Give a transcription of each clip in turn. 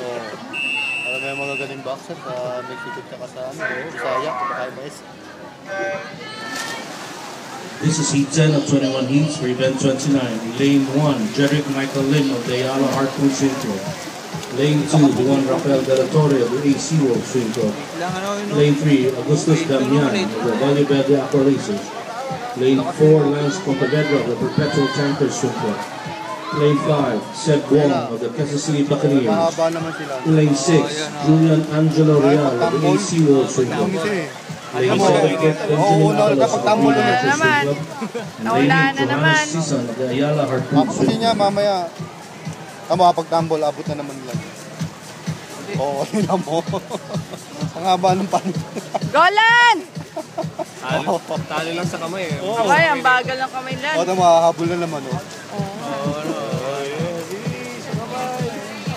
Oo. Alam mo yung magagaling boxer sa Mexico tsaka sa Bisaya, kumakain mais. This is heat 10 of 21 heats for event 29. Lane 1, Jedrick Michael Lim of the Ayala Harpoon Swim Club. Lane 2, Juan Rafael De La Torre of the AC World Swim Club. Lane 3, Augustus Damian of the Valle Verde Aqua Racers. Lane 4, Lance Pontevedra of the Perpetual Tankers Swim Club. Lane 5, Seth Wong of the Kansas City Buccaneers. Lane 6, Julian Angelo Real of the AC World Swim Club. Lane 7, Benjamin Avalos of the Freelancer Swim Club. And Lane 8, Johannes Sisan of the Ayala Harpoon Swim Club. Mamaya, makapagtambol, abot na naman lang. Oo, nila mo. Ang haba ng panig. Golan! Tali lang sa kamay eh. Ay, ang bagal ng kamay lang. Oo, makahabol na naman.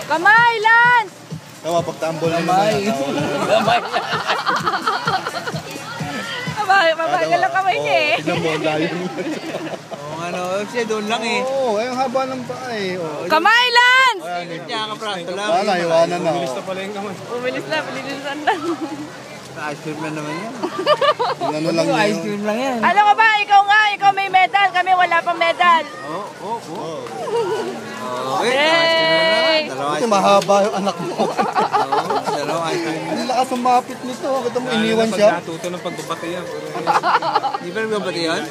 Kamay, Lance! Tama, pagtambol na naman. Mabagal ang kamay niya eh. Tignan mo, ang layo. Siya doon lang eh. Oo, ay ang haba ng paa eh. Kamay, Lance! Wala, iwanan na. Umilis na pala yung kamay. Umilis na, pinilisan lang. Ice cream na naman yan. Ano lang yun. Ice cream lang yan. Alam ko ba, ikaw may medal, kami wala pang medal. Oo. Yay! Kasi mahaba yung anak mo. Dalawa ice cream. Ang lakas sumapit nito. Kita mo, iniwan siya. Natuto ng pagbabati yan. Di ba nagbabati yan?